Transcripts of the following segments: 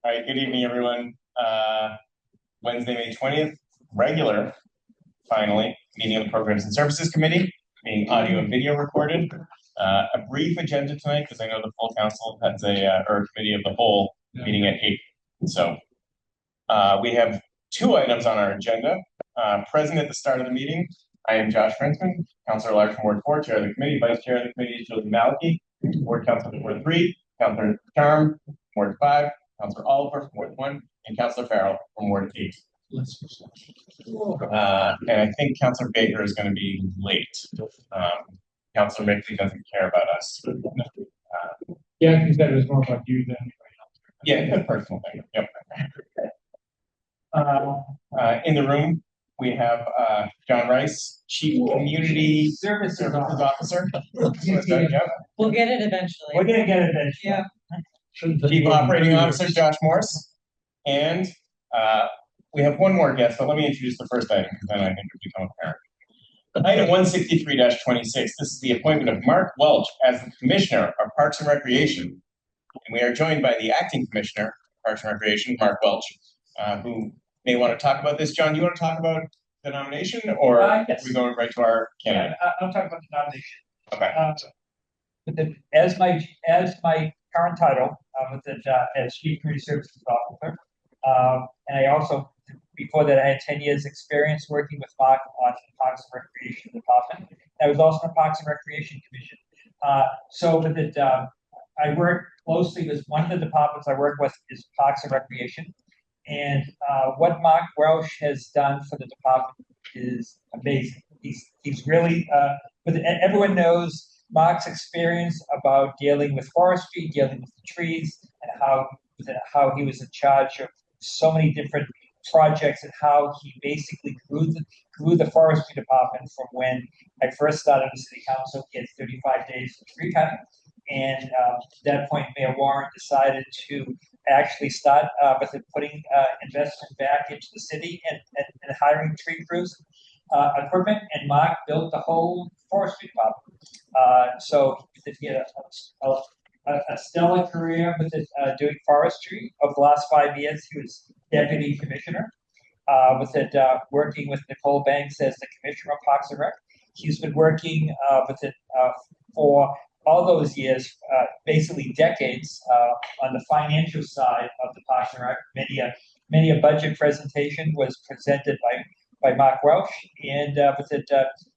All right, good evening, everyone. Wednesday, May 20th, regular, finally, meeting of the Programs and Services Committee, being audio and video recorded. A brief agenda tonight, because I know the full council has or committee of the whole meeting at 8. So we have two items on our agenda. Present at the start of the meeting, I am Josh Frenchman, Councilor Large from Ward 4, Chair of the Committee. Vice Chair of the Committee is Julie Maliki, Ward Councilor from Ward 3, Councilor Charm, Ward 5, Councilor Oliver from Ward 1, and Councilor Farrell from Ward 8. And I think Councilor Baker is going to be late. Councilor Mickley doesn't care about us. Yeah, he said it was more about you than anybody else. Yeah, it's a personal thing. Yep. In the room, we have John Rice, Chief Community Services Officer. We'll get it eventually. We're gonna get it eventually. Yeah. Chief Operating Officer Josh Morse. And we have one more guest, but let me introduce the first item, because then I think it will become apparent. Item 163-26, this is the appointment of Mark Welch as the Commissioner of Parks and Recreation. And we are joined by the Acting Commissioner of Parks and Recreation, Mark Welch, who may want to talk about this. John, do you want to talk about the nomination, or yes. are we going right to our candidate? Yeah, I'll talk about the nomination. Okay. As my current title, as Chief Community Services Officer, and I also, before that, I had 10 years experience working with Mark on the Parks and Recreation Department. I was also in the Parks and Recreation Commission. I work closely with one of the departments I work with is Parks and Recreation. And what Mark Welch has done for the department is amazing. He's really, everyone knows Mark's experience about dealing with forestry, dealing with the trees, and how he was in charge of so many different projects, and how he basically grew the forestry department from when I first started in city council. He had 35 days for tree cutting. And at that point, Mayor Warren decided to actually start with putting investment back into the city and hiring tree crews, equipment. And Mark built the whole forestry department. So he had a stellar career with doing forestry. Over the last 5 years, he was deputy commissioner. Working with Nicole Banks as the commissioner of Parks and Rec. He's been working for all those years, basically decades, on the financial side of the Parks and Rec. Many a budget presentation was presented by Mark Welch, and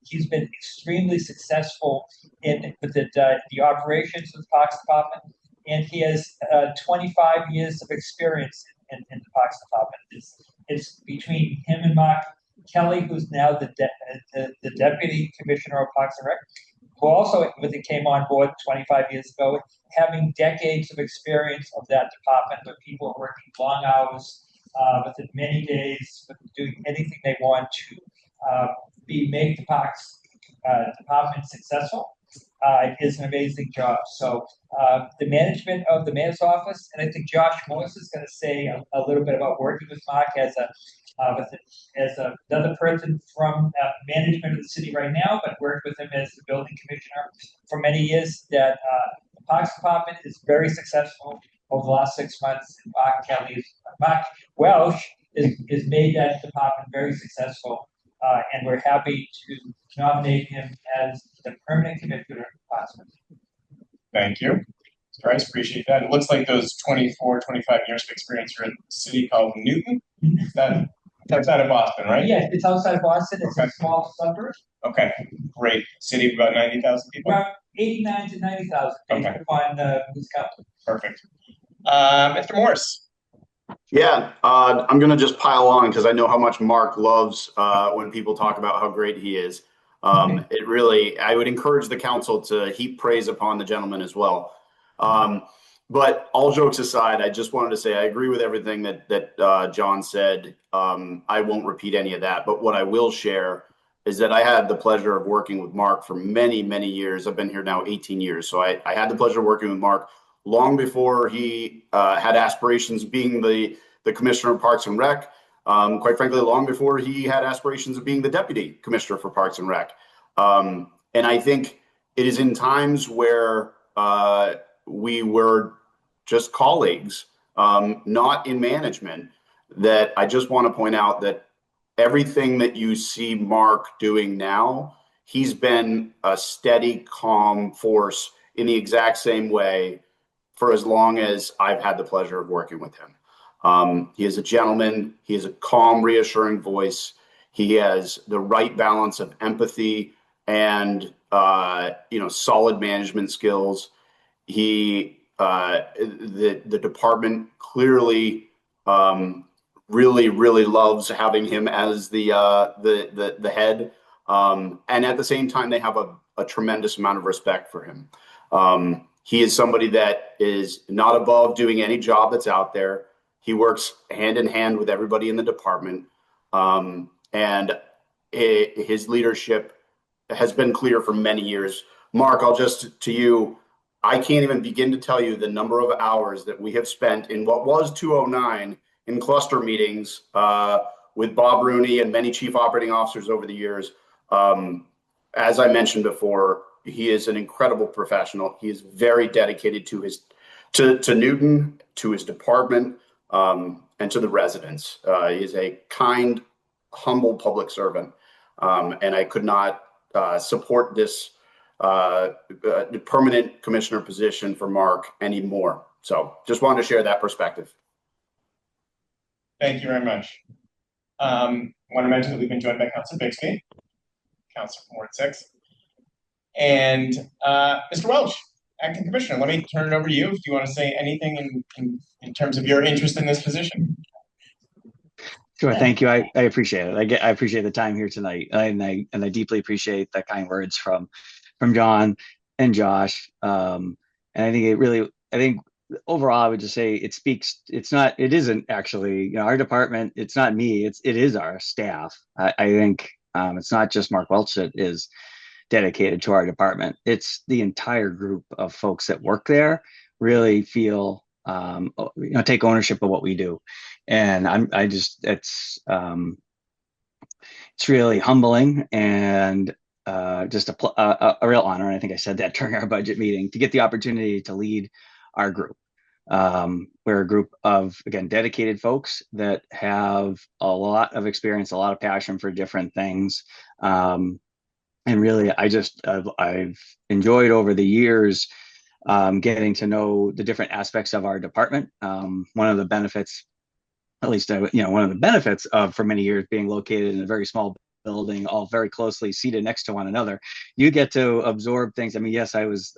he's been extremely successful in the operations of the Parks Department, and he has 25 years of experience in the Parks Department. It's between him and Mark Kelly, who's now the deputy commissioner of Parks and Rec, who also came on board 25 years ago, having decades of experience of that department, where people are working long hours, within many days, doing anything they want to make the Parks department successful. Is an amazing job. So the management of the mayor's office, and I think Josh Morse is going to say a little bit about working with Mark as another person from management of the city right now, but worked with him as the building commissioner for many years. That the Parks Department is very successful over the last 6 months. And Mark Welch has made that department very successful, and we're happy to nominate him as the permanent commissioner of Parks. Thank you. Bryce, appreciate that. It looks like those 24, 25 years of experience are in a city called Newton. It's outside of Boston, right? Yes, it's outside of Boston. It's a small suburb. Okay, great. City of about 90,000 people? About 89 to 90,000 based upon who's counting. Perfect. Mr. Morse. Yeah, I'm going to just pile on because I know how much Mark loves when people talk about how great he is. I would encourage the council to heap praise upon the gentleman as well. But all jokes aside, I just wanted to say I agree with everything that John said. I won't repeat any of that. But what I will share is that I had the pleasure of working with Mark for many, many years. I've been here now 18 years. So I had the pleasure of working with Mark long before he had aspirations of being the commissioner of Parks and Rec. Quite frankly, long before he had aspirations of being the deputy commissioner for Parks and Rec. And I think it is in times where we were just colleagues not in management, that I just want to point out that everything that you see Mark doing now, he's been a steady, calm force in the exact same way for as long as I've had the pleasure of working with him. He is a gentleman. He has a calm, reassuring voice. He has the right balance of empathy and solid management skills. The department clearly really loves having him as the head, and at the same time they have a tremendous amount of respect for him. He is somebody that is not above doing any job that's out there. He works hand in hand with everybody in the department, and his leadership has been clear for many years. Mark, to you, I can't even begin to tell you the number of hours that we have spent in what was 209 in cluster meetings with Bob Rooney and many chief operating officers over the years. As I mentioned before, he is an incredible professional. He is very dedicated to Newton, to his department, and to the residents. He is a kind, humble public servant, and I could not support this permanent commissioner position for Mark anymore. So just wanted to share that perspective. Thank you very much. Want to mention that we've been joined by Councilor Bixby, Councilor from Ward 6, and Mr. Welch, Acting Commissioner. Let me turn it over to you if you want to say anything in terms of your interest in this position. Sure. Thank you. I appreciate it. I appreciate the time here tonight, and I deeply appreciate the kind words from John and Josh. And I think overall, I would just say it isn't actually, our department. It's not me. It is our staff. I think it's not just Mark Welch that is dedicated to our department. It's the entire group of folks that work there really feel, take ownership of what we do. And it's really humbling and just a real honor. And I think I said that during our budget meeting, to get the opportunity to lead our group. We're a group of, again, dedicated folks that have a lot of experience, a lot of passion for different things. And really, I've enjoyed over the years getting to know the different aspects of our department. One of the benefits, of for many years being located in a very small building, all very closely seated next to one another, you get to absorb things. I mean, yes, I was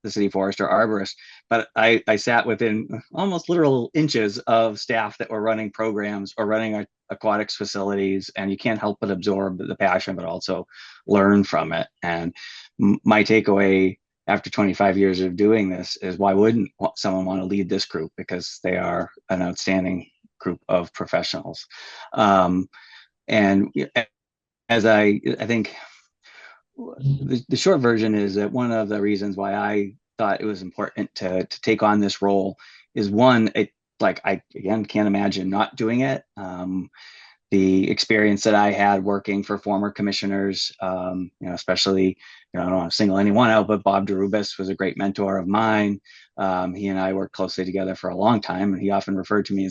the city forester arborist, but I sat within almost literal inches of staff that were running programs or running aquatics facilities, and you can't help but absorb the passion, but also learn from it. And my takeaway after 25 years of doing this is, why wouldn't someone want to lead this group? Because they are an outstanding group of professionals. And as I think the short version is that one of the reasons why I thought it was important to take on this role is, one, I again can't imagine not doing it. The experience that I had working for former commissioners, especially, I don't want to single anyone out, but Bob Darubis was a great mentor of mine. He and I worked closely together for a long time, and he often referred to me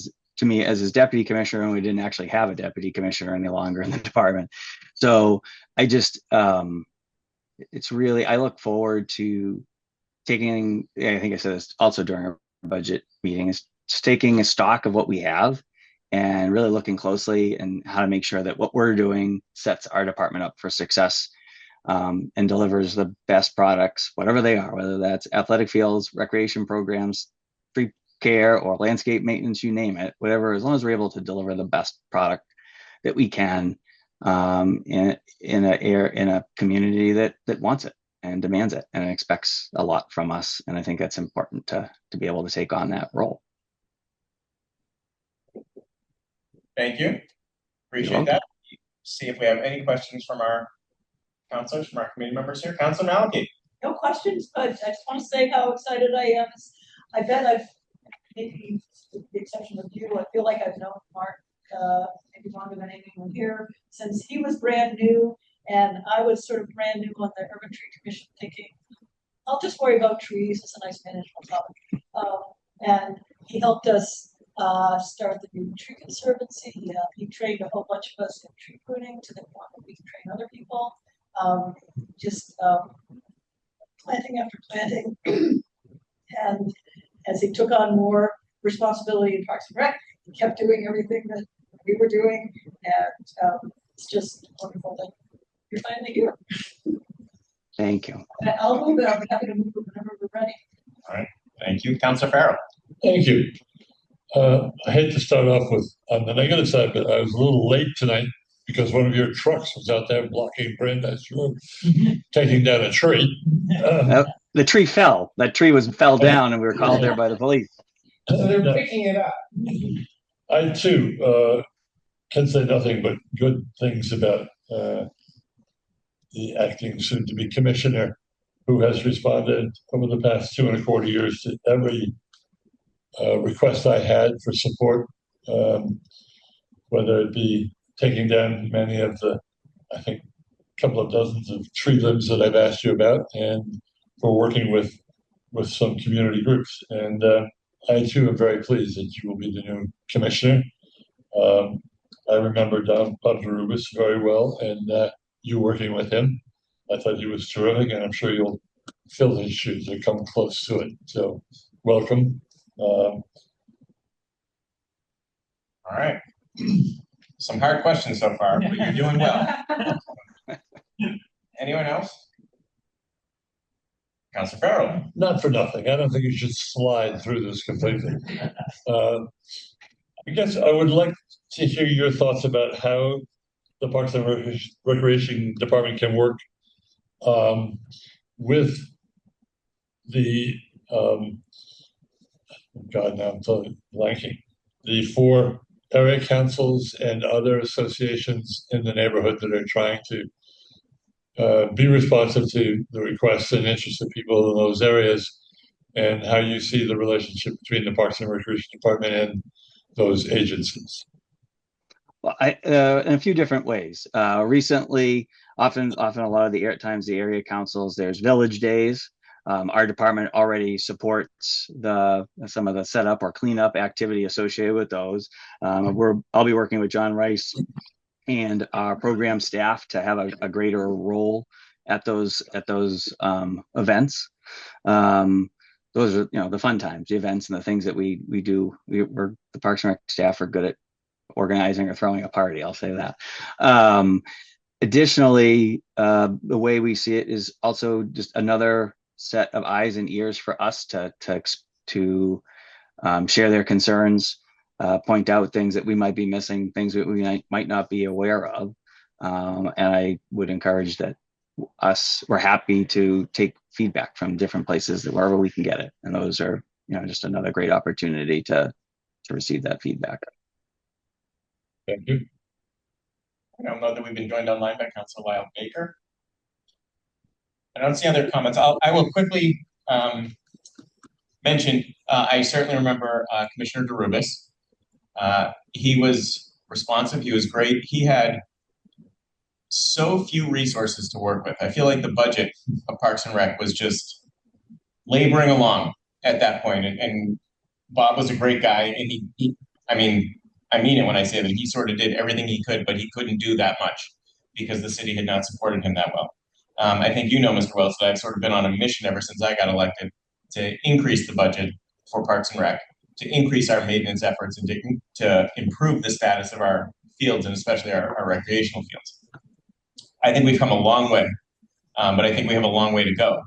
as his deputy commissioner, and we didn't actually have a deputy commissioner any longer in the department. So I just, it's really, I look forward to taking, I think I said this also during our budget meeting, is just taking a stock of what we have and really looking closely and how to make sure that what we're doing sets our department up for success, and delivers the best products, whatever they are, whether that's athletic fields, recreation programs, free care, or landscape maintenance, you name it, whatever, as long as we're able to deliver the best product that we can, in a community that wants it and demands it and expects a lot from us. And I think that's important to be able to take on that role. Thank you. Appreciate that. See if we have any questions from our councilors, from our committee members here. Councilor Malachy. No questions, but I just want to say how excited I am. I bet I've, maybe with the exception of you, I feel like I've known Mark maybe longer than anyone here, since he was brand new and I was sort of brand new on the Urban Tree Commission, thinking, I'll just worry about trees. It's a nice management topic. And He helped us start the new tree conservancy. He trained a whole bunch of us in tree pruning to the point that we can train other people. Just planting after planting. And as he took on more responsibility in Parks and Rec, he kept doing everything that we were doing. And it's just wonderful that you're finally here. Thank you. I'll move it. I'll be happy to move it whenever we're ready. All right, thank you. Councilor Farrell. Thank you. I hate to start off with on the negative side, but I was a little late tonight because one of your trucks was out there blocking Brandeis Road, taking down a tree. The tree fell. That tree fell down, and we were called there by the police. So they're picking it up. I too can say nothing but good things about the acting soon-to-be commissioner, who has responded over the past 2.25 years to every request I had for support, whether it be taking down many of the, I think, couple of dozens of tree limbs that I've asked you about, and for working with some community groups. And I too am very pleased that you will be the new commissioner. I remember Don Podrubis very well, and you working with him. I thought he was terrific, and I'm sure you'll fill his shoes or come close to it. So welcome. All right. Some hard questions so far, but you're doing well. Anyone else? Councilor Farrell. Not for nothing. I don't think you should slide through this completely. I guess I would like to hear your thoughts about how the Parks and Recreation Department can work with the God, now I'm totally blanking. The 4 area councils and other associations in the neighborhood that are trying to be responsive to the requests and interests of people in those areas, and how you see the relationship between the Parks and Recreation Department and those agencies. Well, in a few different ways. Recently, often a lot of the times the area councils, there's village days. Our department already supports some of the setup or cleanup activity associated with those. I'll be working with John Rice and our program staff to have a greater role at those events. Those are the fun times, the events and the things that we do. We're the Parks and Rec staff are good at organizing or throwing a party. I'll say that. Additionally, the way we see it is also just another set of eyes and ears for us to share their concerns, point out things that we might be missing, things that we might not be aware of. And I would encourage that we're happy to take feedback from different places wherever we can get it. And those are, just another great opportunity to receive that feedback. Thank you. I don't know that we've been joined online by Councilor Lyle Baker. I don't see other comments. I will quickly mention, I certainly remember Commissioner DeRubis. He was responsive. He was great. He had so few resources to work with. I feel like the budget of Parks and Rec was just laboring along at that point. And Bob was a great guy. And I mean it when I say that he sort of did everything he could, but he couldn't do that much because the city had not supported him that well. I think Mr. Wells, that I've sort of been on a mission ever since I got elected to increase the budget for Parks and Rec, to increase our maintenance efforts, and to improve the status of our fields, and especially our recreational fields. I think we've come a long way, but I think we have a long way to go.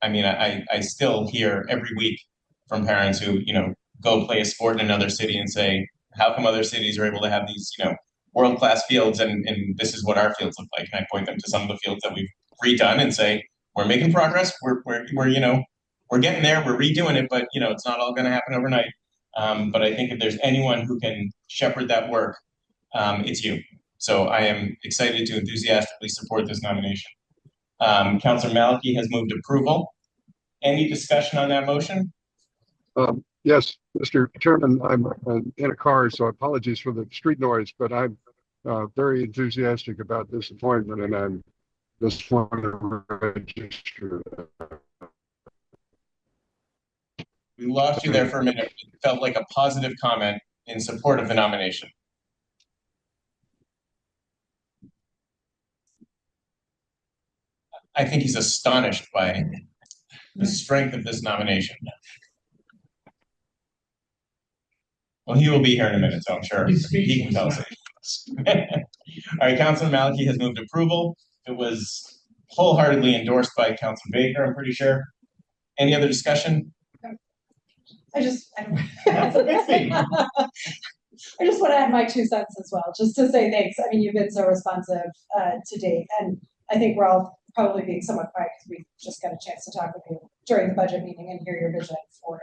I mean, I still hear every week from parents who, go play a sport in another city and say, how come other cities are able to have these, world-class fields, and this is what our fields look like? And I point them to some of the fields that we've redone and say, we're making progress. We're getting there. We're redoing it, but it's not all going to happen overnight. But I think if there's anyone who can shepherd that work, it's you. So I am excited to enthusiastically support this nomination. Councilor Malachy has moved approval. Any discussion on that motion? Yes, Mr. Chairman, I'm in a car, so apologies for the street noise, but I'm very enthusiastic about this appointment, and I'm just want to register. We lost you there for a minute. It felt like a positive comment in support of the nomination. I think he's astonished by the strength of this nomination. Well, he will be here in a minute, so I'm sure he can tell us. All right, Councilor Maliki has moved approval. It was wholeheartedly endorsed by Councilor Baker, I'm pretty sure. Any other discussion? I just That's a good thing. I just want to add my 2 cents as well, just to say thanks. I mean, you've been so responsive to date, and I think we're all probably being somewhat quiet because we just got a chance to talk with you during the budget meeting and hear your vision for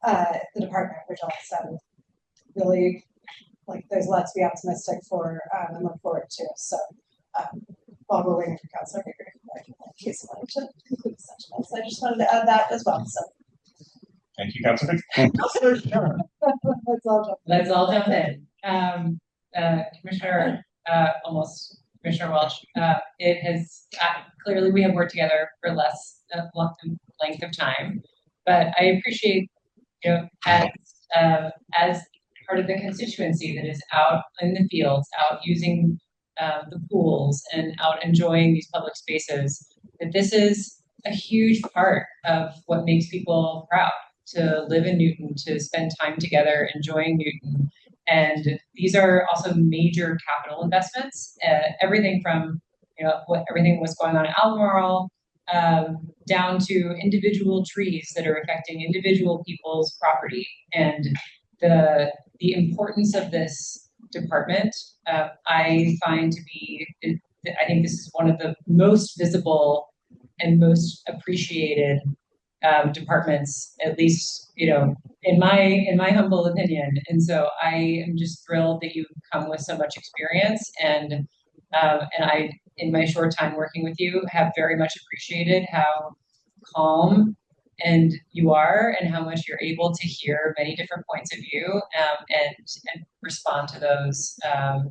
the department, which all sounded really like there's a lot to be optimistic for and look forward to. So while we're waiting for Councilor Baker, in case I wanted to conclude the sentiments, I just wanted to add that as well. So Thank you, Councilor. Let's all jump in. Commissioner Welch, it has clearly we have worked together for less length of time, but I appreciate, as part of the constituency that is out in the fields, out using the pools and out enjoying these public spaces, that this is a huge part of what makes people proud to live in Newton, to spend time together enjoying Newton. And these are also major capital investments. Everything from everything was going on at Albemarle, down to individual trees that are affecting individual people's property. And the importance of this department, I find to be, I think this is one of the most visible and most appreciated departments, at least, in my humble opinion. And so I am just thrilled that you've come with so much experience, and I, in my short time working with you, have very much appreciated how calm and you are, and how much you're able to hear many different points of view, and respond to those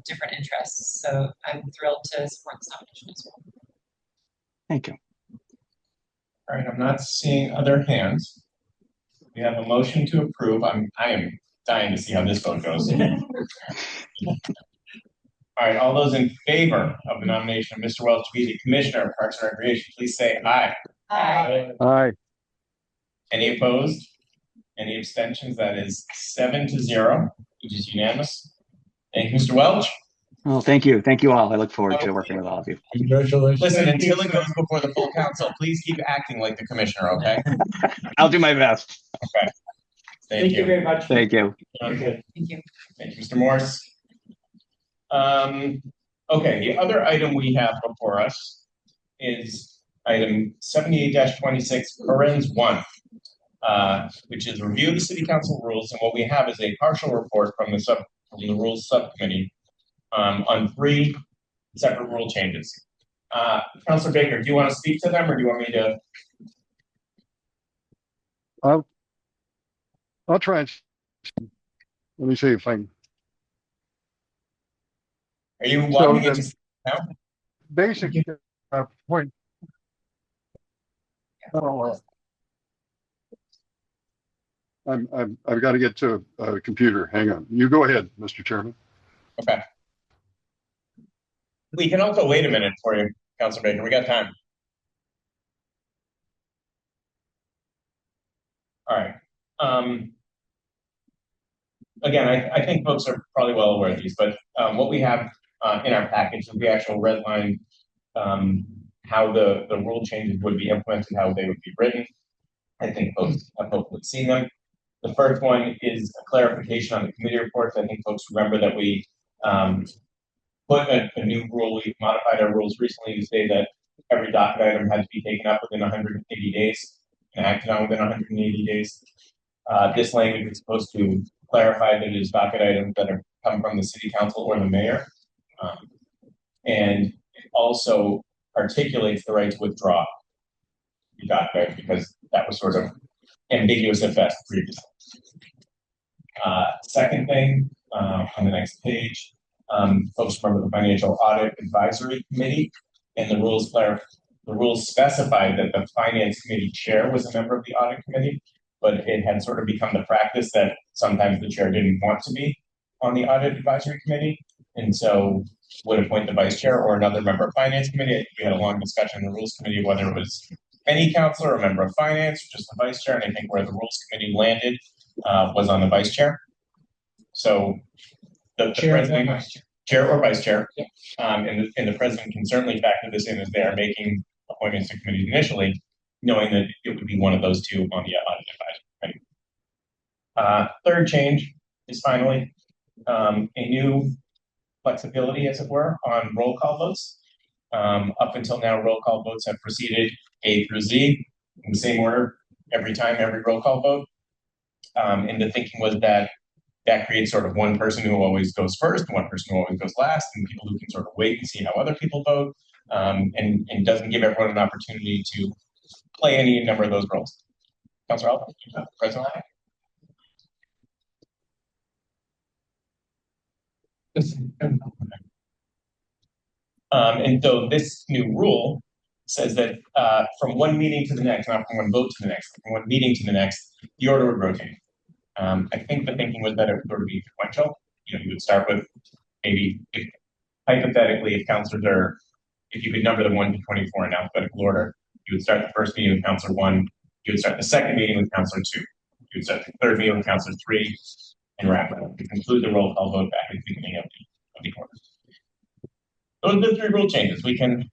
different interests. So I'm thrilled to support this nomination as well. Thank you. All right, I'm not seeing other hands. We have a motion to approve. I am dying to see how this vote goes. All right, all those in favor of the nomination of Mr. Welch to be the Commissioner of Parks and Recreation, please say aye. Aye. Aye. Any opposed? Any abstentions? That is 7-0, which is unanimous. Thank you, Mr. Welch. Well, thank you. Thank you all. I look forward to working with all of you. Congratulations. Listen, until it goes before the full council, please keep acting like the commissioner, okay? I'll do my best. Okay. Thank you. very much. Thank you. Okay. Thank you. Thank you, Mr. Morse. Okay, the other item we have before us is item 78-26, parens 1, which is review of the city council rules. And what we have is a partial report from the rules subcommittee on 3 separate rule changes. Councilor Baker, do you want to speak to them, or do you want me to? I'll try and let me see if I can. Are you walking into now? Basic point. Oh, I've got to get to a computer. Hang on. You go ahead, Mr. Chairman. Okay. We can also wait a minute for you, Councilor Baker. We got time. All right. Again, I think folks are probably well aware of these, but what we have in our package is the actual red line, how the rule changes would be implemented, how they would be written. I think folks have hopefully seen them. The first one is a clarification on the committee reports. I think folks remember that we put a new rule. We modified our rules recently to say that every docket item had to be taken up within 180 days and acted on within 180 days. This language is supposed to clarify that it is docket items that come from the city council or the mayor. And it also articulates the right to withdraw the docket item, because that was sort of ambiguous at best previously. Second thing, on the next page, folks remember the Financial Audit Advisory Committee, and the rules specified that the Finance Committee chair was a member of the Audit Committee. but it had sort of become the practice that sometimes the chair didn't want to be on the audit advisory committee, and so would appoint the vice chair or another member of finance committee. I think we had a long discussion in the rules committee whether it was any counselor or a member of finance, or just the vice chair, and I think where the rules committee landed was on the vice chair. So the president, chair or vice chair, and the president can certainly factor this in as they are making appointments to committees initially, knowing that it would be one of those two on the audit advisory committee. Third change is finally a new flexibility, as it were, on roll call votes. Up until now, roll call votes have proceeded A through Z in the same order every time, every roll call vote. And the thinking was that creates sort of one person who always goes first, one person who always goes last, and people who can sort of wait and see how other people vote, and doesn't give everyone an opportunity to play any number of those roles. Councilor Alpert, President. And so this new rule says that from one meeting to the next, not from one vote to the next, from one meeting to the next, the order would rotate. I think the thinking was that it would sort of be sequential. You know, you would start with maybe, hypothetically, if you could number them 1 to 24 in alphabetical order, you would start the first meeting with Counselor 1, you would start the second meeting with Counselor 2, you would start the third meeting with Counselor 3, and wrap it up. You conclude the roll call vote back at the beginning of the order. Those are the 3 rule changes. We can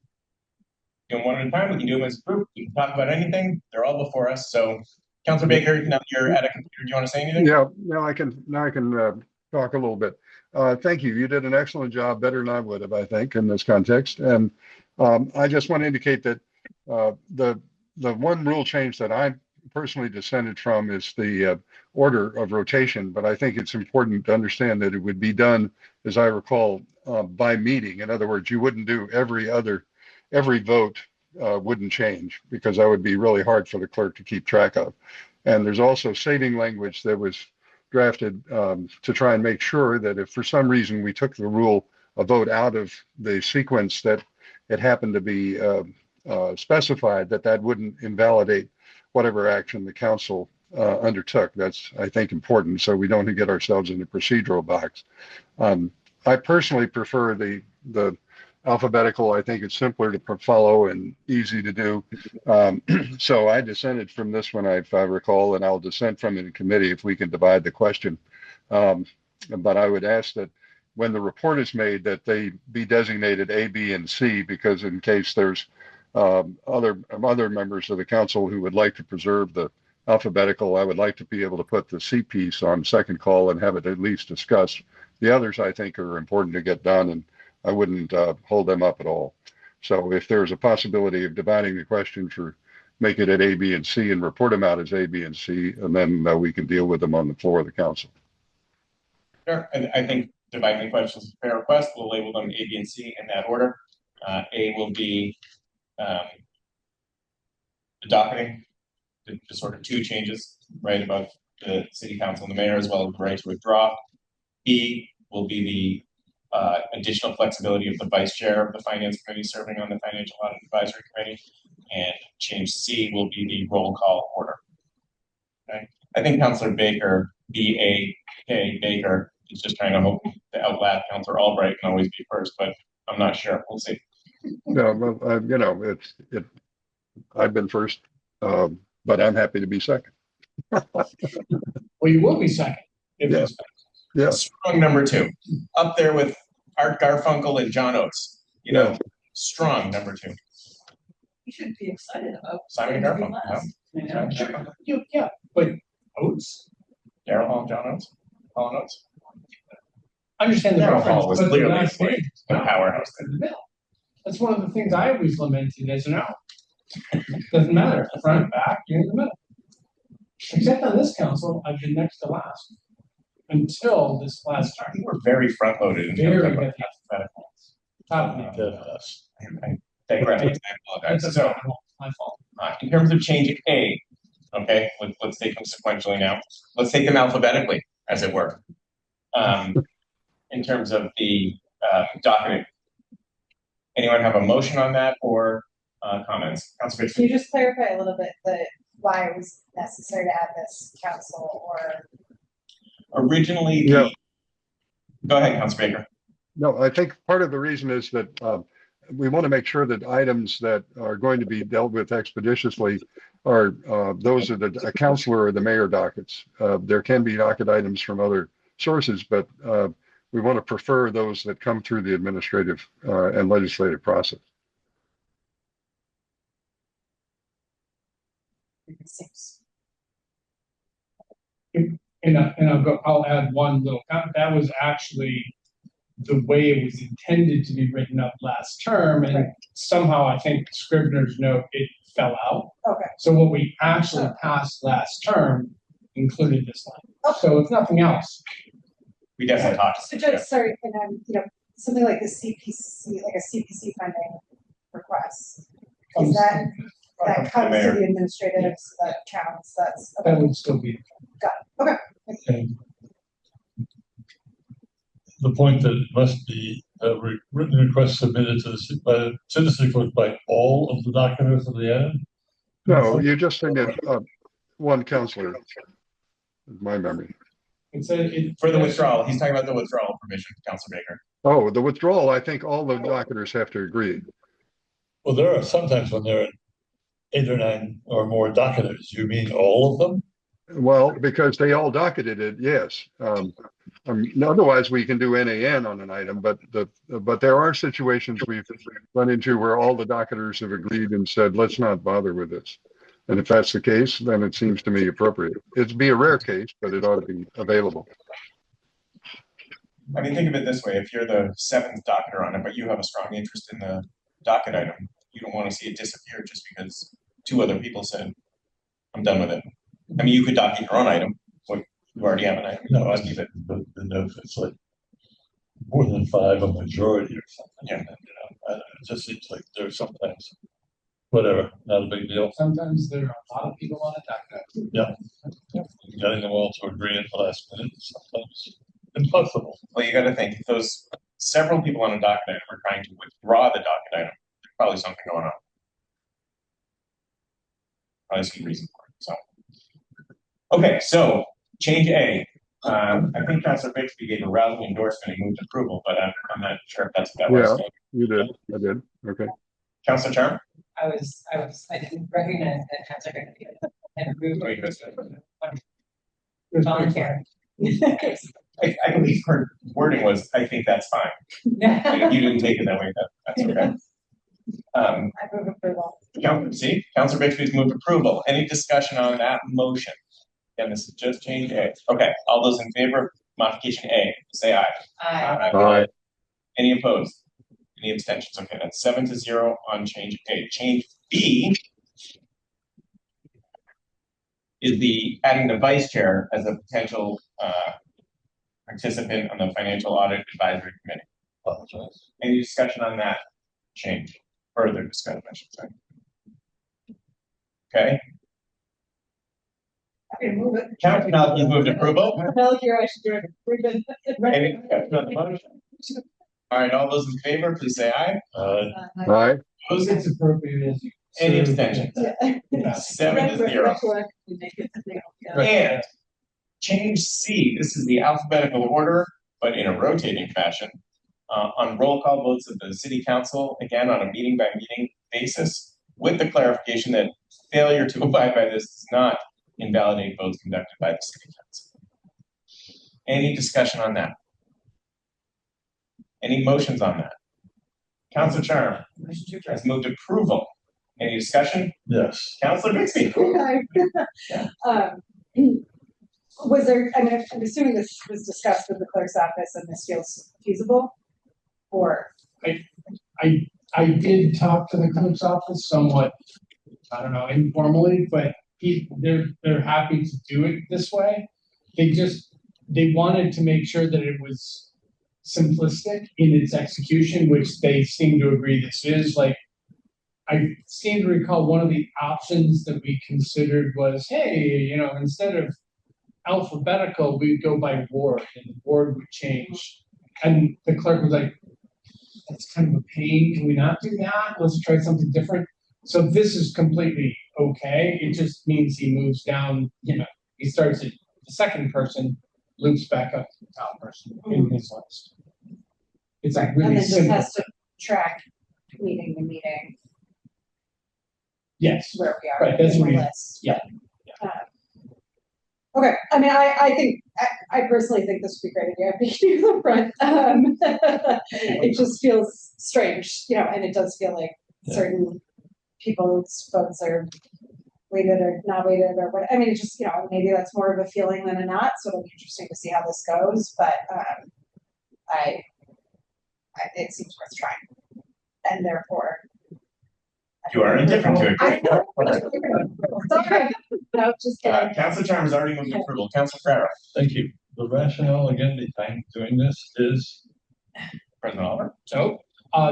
do them one at a time. We can do them as a group. We can talk about anything. They're all before us. So, Councilor Baker, now that you're at a computer, do you want to say anything? Yeah, now I can talk a little bit. Thank you. You did an excellent job, better than I would have, I think, in this context. And I just want to indicate that the one rule change that I personally dissented from is the order of rotation. But I think it's important to understand that it would be done, as I recall, by meeting. In other words, you wouldn't do every vote wouldn't change, because that would be really hard for the clerk to keep track of. And there's also saving language that was drafted to try and make sure that if for some reason we took the rule a vote out of the sequence that it happened to be specified, that wouldn't invalidate whatever action the council undertook. That's, I think, important, so we don't get ourselves in a procedural box. I personally prefer the alphabetical. I think it's simpler to follow and easy to do. So I dissented from this one, if I recall, and I'll dissent from it in committee if we can divide the question. But I would ask that when the report is made, that they be designated A, B, and C, because in case there's other members of the council who would like to preserve the alphabetical, I would like to be able to put the C piece on second call and have it at least discussed. The others, I think, are important to get done, and I wouldn't hold them up at all. So if there's a possibility of dividing the question make it at A, B, and C and report them out as A, B, and C, and then we can deal with them on the floor of the council. Sure, and I think dividing the questions is a fair request. We'll label them A, B, and C in that order. A will be the docketing, the sort of 2 changes, right, about the city council and the mayor, as well as the right to withdraw. B will be the additional flexibility of the vice chair of the finance committee serving on the financial audit advisory committee, and change C will be the roll call order. Okay, I think Councilor Baker, B-A-K Baker, is just trying to hope to outlast Councilor Albright and always be first, but I'm not sure. We'll see. No, well, you know, I've been first, but I'm happy to be second. Well, you will be second. Yes. Yeah. Strong number 2, up there with Art Garfunkel and John Oates. You know, strong number 2. You should be excited about Simon Garfunkel. Yeah, but Oates. Daryl Hall, John Oates, Hall and Oates. I understand the Daryl reference, Hall was but clearly the last name is a not powerhouse. in the middle. That's one of the things I always lamented as an out. Doesn't matter, front, back, you're in the middle. Except on this council, I've been next to last until this last time. You were very front loaded in Very terms of good. alphabetical. Top of me. I digress. I apologize. That's So, my fault. in terms of changing A, okay, let's take them sequentially now. Let's take them alphabetically, as it were. In terms of the document, anyone have a motion on that or comments? Councilor Can you just clarify a little bit why it was necessary to add this council or? Originally, Yeah. Go ahead, Councilor Baker. No, I think part of the reason is that we want to make sure that items that are going to be dealt with expeditiously are those of a councilor or the mayor dockets. There can be docket items from other sources, but we want to prefer those that come through the administrative and legislative process. It seems. And I'll add one little comment. That was actually the way it was intended to be written up last term, and Right. somehow I think Scrivener's note, it fell out. Okay. So what we actually passed last term included this line. So if nothing else, We definitely talked. So just, sorry, and something like the CPC, like a CPC funding request, is that comes to the administrative, so that counts, that's. that would still be. Got it, okay. And the point that it must be a written request submitted to the citizen court by all of the documents of the item. No, you just send it one councilor, is my memory. It said it. For the withdrawal, he's talking about the withdrawal provision, Councilor Baker. Oh, the withdrawal, I think all the docketers have to agree. Well, there are sometimes when there are 8 or 9 or more docketers. You mean all of them? Well, because they all docketed it, yes. Otherwise, we can do NAN on an item, but there are situations we've run into where all the docketers have agreed and said, let's not bother with this. And if that's the case, then it seems to me appropriate. It'd be a rare case, but it ought to be available. I mean, think of it this way, if you're the 7th docketer on it, but you have a strong interest in the docket item, you don't want to see it disappear just because 2 other people said, I'm done with it. I mean, you could docket your own item, but you already have an item. No, I Just keep it. but if it's like more than 5, a majority or something. Yeah. It just seems like there's sometimes, whatever, not a big deal. Sometimes there are a lot of people on a docket. Getting them all to agree at the last minute is sometimes impossible. Well, you gotta think, if those several people on a docket item are trying to withdraw the docket item, there's probably something going on. Probably some reason for it, so. Okay, so change A. I think Councilor Bixby gave a rousing endorsement and moved approval, but I'm not sure if that's what that was. You did, I did, okay. Councilor Charm? I didn't recognize that Councilor had approved. Wait, who's that? Volunteer. I believe her wording was, I think that's fine. Like, if you didn't take it that way, that's okay. I move approval. Councilor Bixby's moved approval. Any discussion on that motion? Again, this is just change A. Okay, all those in favor of modification A, say aye. Aye. Any opposed? Any abstentions? Okay, that's 7-0 on change A. Change B is the adding the vice chair as a potential participant on the financial audit advisory committee. Apologize. Any discussion on that change? Further discussion, I should say. Okay, I can move it. Councilor Malcolm moved approval. Tell you I should do it. We've been. Any discussion on the motion? All right, all those in favor, please say aye. Aye, Opposed? It's appropriate as you. Any abstentions? Yeah. 7-0. And change C, this is the alphabetical order, but in a rotating fashion. On roll call votes of the city council, again, on a meeting by meeting basis, with the clarification that failure to abide by this does not invalidate votes conducted by the city council. Any discussion on that? Any motions on that? Councilor Charm has moved approval. Any discussion? Yes. Councilor Bixby? Was there, I mean, I'm assuming this was discussed with the clerk's office and this feels feasible? Or? I did talk to the clerk's office somewhat, I don't know, informally, but they're happy to do it this way. They wanted to make sure that it was simplistic in its execution, which they seem to agree this is. Like, I seem to recall one of the options that we considered was, hey, instead of alphabetical, we'd go by ward, and the ward would change. And the clerk was like, that's kind of a pain. Can we not do that? Let's try something different. So this is completely okay. It just means he moves down, he starts at the second person, loops back up to the top person in his list. It's like And really then just simple. has to track meeting to meeting Yes, where we are Right, that's in what the he- list. yeah, Okay, I mean, I think, I personally think this would be a great idea, being in the front. It just feels strange, and it does feel like certain people's votes are weighted or not weighted or what, I mean, it just, maybe that's more of a feeling than a not, so it'll be interesting to see how this goes, but, it seems worth trying. And therefore. You are indifferent to it. I know. Sorry. No, just kidding. Council Chalmers already moved approval. Council Farrow. Thank you. The rationale again behind doing this is, President Oliver. so,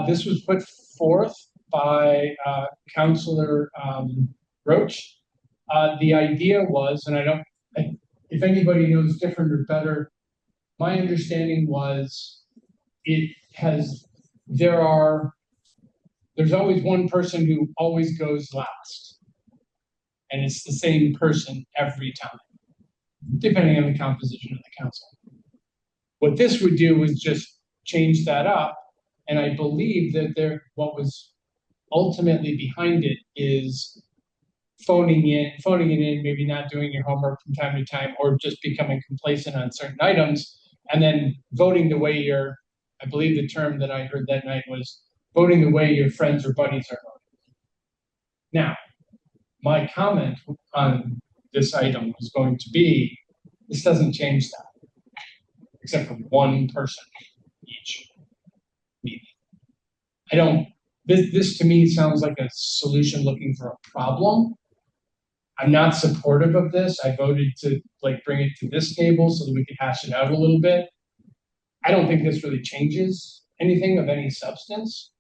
this was put forth by, Councillor, Roach. The idea was, and if anybody knows different or better, my understanding was there's always one person who always goes last. And it's the same person every time, depending on the composition of the council. What this would do is just change that up. And I believe that what was ultimately behind it is phoning it in, maybe not doing your homework from time to time, or just becoming complacent on certain items, and then voting the way I believe the term that I heard that night was voting the way your friends or buddies are voting. Now, my comment on this item was going to be, this doesn't change that, except for one person each meeting. This to me sounds like a solution looking for a problem. I'm not supportive of this. I voted to bring it to this table so that we could hash it out a little bit. I don't think this really changes anything of any substance,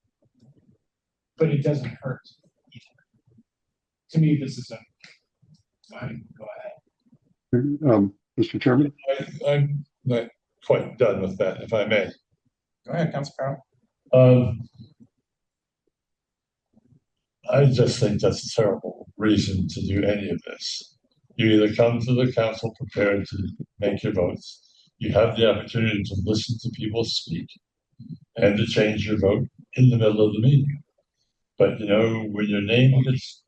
but it doesn't hurt either. To me, this is fine. Go ahead. Mr. Chairman? I'm not quite done with that, if I may. Go ahead, Council Farrow. I just think that's a terrible reason to do any of this. You either come to the council prepared to make your votes, you have the opportunity to listen to people speak, and to change your vote in the middle of the meeting. But when your name gets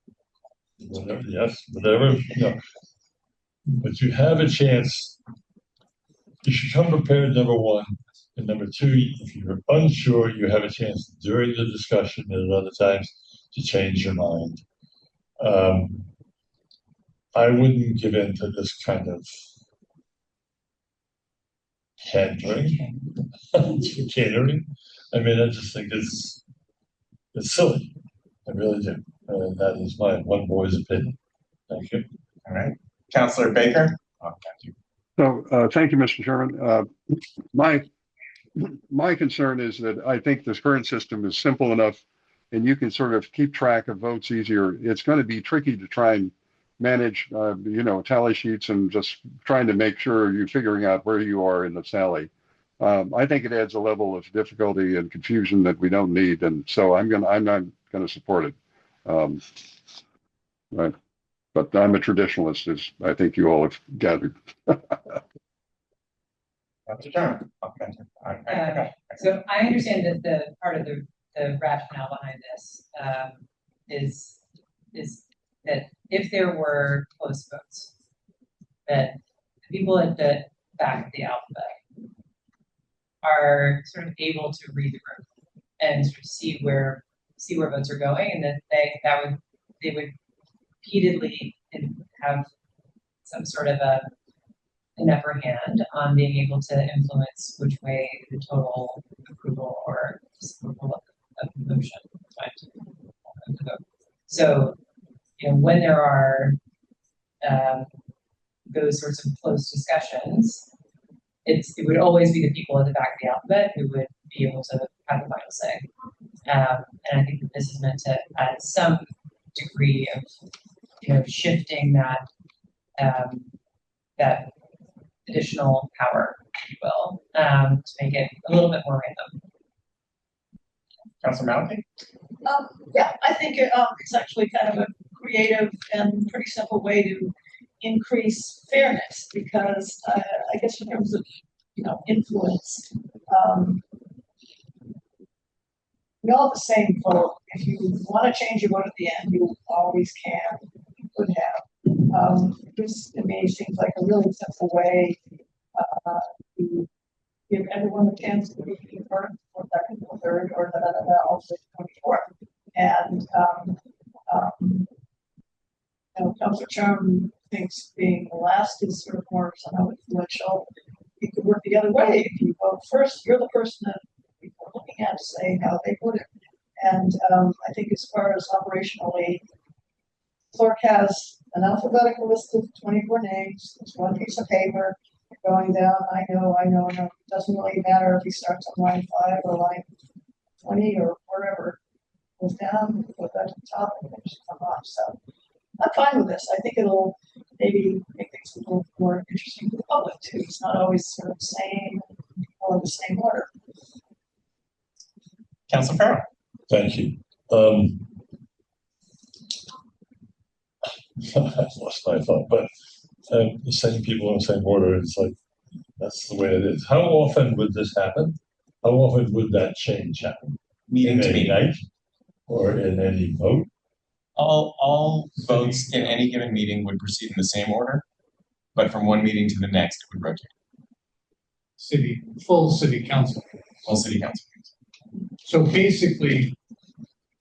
whatever, but you have a chance. You should come prepared, number one. And number two, if you're unsure, you have a chance during the discussion and at other times to change your mind. I wouldn't give in to this kind of pandering, chicanery. I mean, I just think it's silly. I really do. And that is my one boy's opinion. Thank you. All right. Councillor Baker. Oh, thank you. So, thank you, Mr. Chairman. My concern is that I think this current system is simple enough and you can sort of keep track of votes easier. It's going to be tricky to try and manage, tally sheets and just trying to make sure you're figuring out where you are in the tally. I think it adds a level of difficulty and confusion that we don't need. And so I'm not going to support it. Right. But I'm a traditionalist, as I think you all have gathered. Dr. John. Okay. So I understand that the part of the rationale behind this is that if there were close votes, that the people at the back of the alphabet are sort of able to read the room and sort of see where votes are going, and that they would repeatedly have some sort of an upper hand on being able to influence which way the total approval or disapproval of the motion went. So, when there are those sorts of close discussions, it would always be the people at the back of the alphabet who would be able to have the final say. And I think that this is meant to add some degree of shifting that additional power, if you will, to make it a little bit more random. Councilor Malky? Yeah, I think it's actually kind of a creative and pretty simple way to increase fairness because I guess in terms of influence, we all have the same vote. If you want to change your vote at the end, you always can. You could have. This to me seems like a really simple way to give everyone the chance to be first or second or third or also 24th. And Councilor Chum thinks being the last is sort of more somehow influential. It could work the other way. If you vote first, you're the person that people are looking at to say how they voted. And I think as far as operationally, clerk has an alphabetical list of 24 names. It's one piece of paper going down. I know. It doesn't really matter if he starts on line 5 or line 20 or wherever. Goes down, goes back to the top, and then just come off. So I'm fine with this. I think it'll maybe make things a little more interesting to the public too. It's not always sort of the same or the same order. Councilor Farrell? Thank you. I lost my thought, but the same people in the same order, it's like, that's the way it is. How often would this happen? How often would that change happen? Meeting In to any meeting. night or in any vote? All votes in any given meeting would proceed in the same order, but from one meeting to the next, it would rotate. Full city council. All city council meetings. So basically,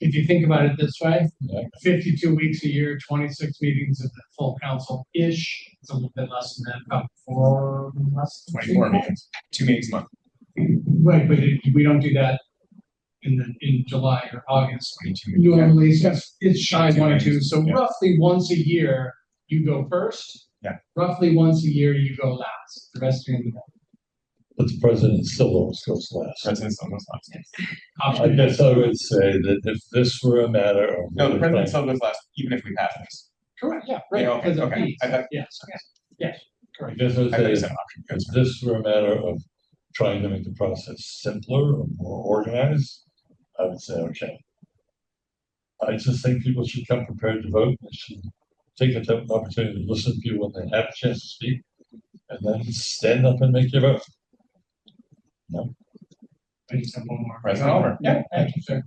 if you think about it this way, Yeah. 52 weeks a year, 26 meetings of the full council-ish. It's a little bit less than that, about 4 less. than 24 meetings, 2 meetings a month, Right, but we don't do that in July or August. 22 meetings. Normally, it's shy 1 or 2, so Yeah. roughly once a year, you go first. Yeah. Roughly once a year, you go last, the rest are in the middle. But the president still always goes last. President's almost last. I guess I would say that if this were a matter of. No, the president still goes last, even if we pass this. Correct, yeah, Yeah, right, okay, because of okay. fees, I thought- yes, I correct. guess I would I thought you say said option. if this were a matter of trying to make the process simpler or more organized, I would say, okay. I just think people should come prepared to vote. They should take the opportunity to listen to people when they have a chance to speak, and then stand up and make your vote. I just have one more. President Oliver. Yeah, thank you, sir.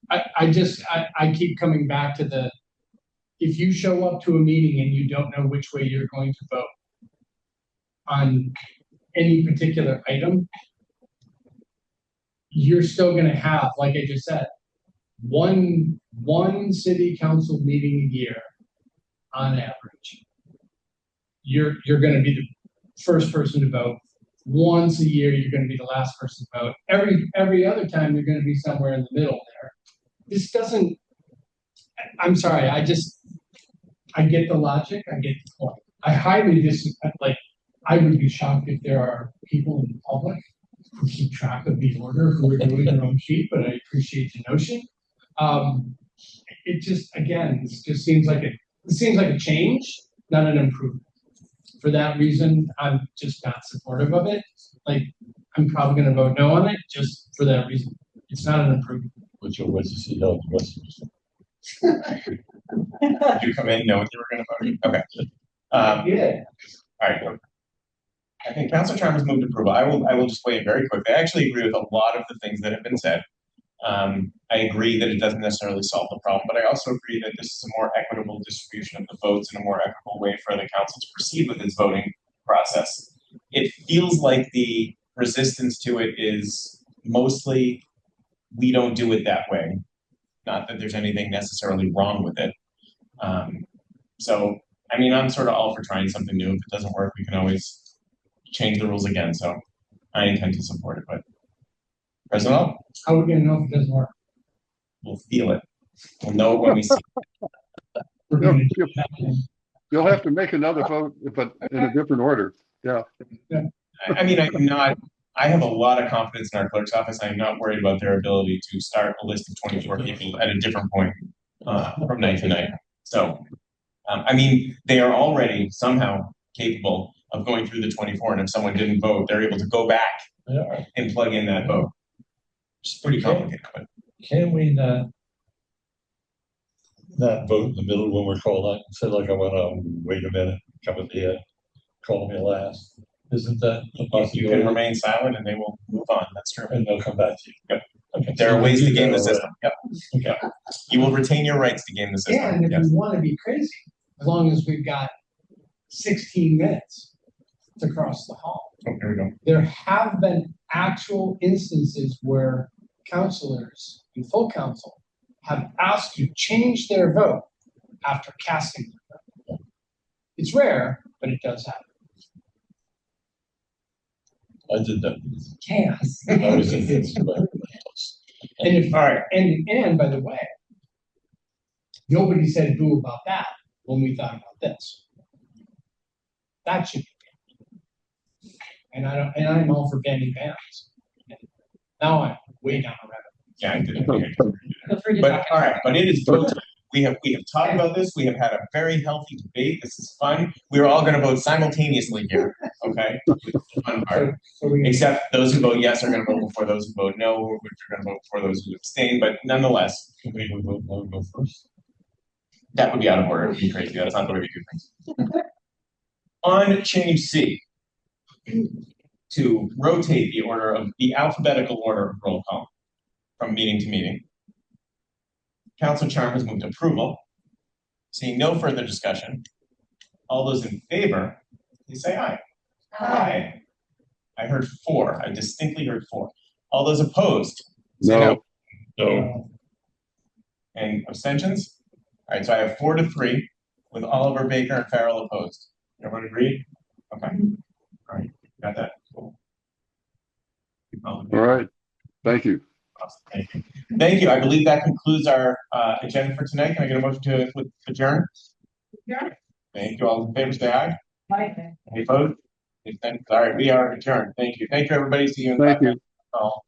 I keep coming back to if you show up to a meeting and you don't know which way you're going to vote on any particular item, you're still gonna have, like I just said, one city council meeting a year on average. You're gonna be the first person to vote. Once a year, you're gonna be the last person to vote. Every other time, you're gonna be somewhere in the middle there. This doesn't, I'm sorry, I get the logic, I get the point. I I would be shocked if there are people in the public who keep track of the order, who are doing their own sheet, but I appreciate the notion. It just, again, this just seems like a change, not an improvement. For that reason, I'm just not supportive of it. Like, I'm probably gonna vote no on it, just for that reason. It's not an improvement. But you'll wait to see how the rest of us. Did you come in knowing you were going to vote? Okay. Yeah. All right. I think Councilor Chalmers moved approval. I will just weigh in very quickly. I actually agree with a lot of the things that have been said. I agree that it doesn't necessarily solve the problem, but I also agree that this is a more equitable distribution of the votes and a more equitable way for the council to proceed with its voting process. It feels like the resistance to it is mostly we don't do it that way. Not that there's anything necessarily wrong with it. So, I mean, I'm sort of all for trying something new. If it doesn't work, we can always change the rules again. So I intend to support it, but President All, How are we gonna know if it doesn't work? we'll feel it. We'll know it when we see it. We're No, gonna do that. You'll have to make another vote, but in a different order. Yeah. I mean, I have a lot of confidence in our clerk's office. I'm not worried about their ability to start a list of 24 people at a different point from night to night. So, I mean, they are already somehow capable of going through the 24, and if someone didn't vote, they're able to go back Yeah. and plug in that vote. It's pretty complicated, but Can we not vote in the middle when we're called on? Say like, I wanna wait a minute, come at the end, call me last. Isn't that a you possibility? can remain silent and they will move on. That's true. And they'll come back to you. Yep. Okay, There so are we ways do to game the that already. system. Yep. Okay. You will retain your rights to game the system. And if Yes. we wanna be crazy, as long as we've got 16 minutes to cross the hall. Oh, here we go. There have been actual instances where counselors and full council have asked to change their vote after casting their vote. It's rare, but it does happen. I did that. Chaos. I was in this, but- And if, All right. and by the way, nobody said boo about that when we thought about this. That should be. And I'm all for banning bans. Now I'm way down the rabbit. Yeah, I did. Okay. Feel free to But, talk. all right, but it is vote time. We have talked about this. We have had a very healthy debate. This is fun. We're all gonna vote simultaneously here, okay? Fun part. So we Except those who vote yes are gonna vote before those who vote no, which are gonna vote before those who abstain, but nonetheless, Can we go first? that would be out of order. It would be crazy. That's not the way we do things. On change C, to rotate the order of the alphabetical order of roll call from meeting to meeting. Council Chalmers moved approval. Seeing no further discussion, all those in favor, please say aye. Aye. I heard 4. I distinctly heard 4. All those opposed? Say no. No. And abstentions? All right, so I have 4 to 3 with Oliver, Baker, and Farrell opposed. Everyone agreed? Okay. All right, got that. Cool. All right. Thank you. Awesome. Thank you. Thank you. I believe that concludes our agenda for tonight. Can I get a motion to adjourn? Yeah. Thank you. All in favor, say aye. Bye. Any opposed? All right, we are adjourned. Thank you. Thank you, everybody. See you in Thank you. call.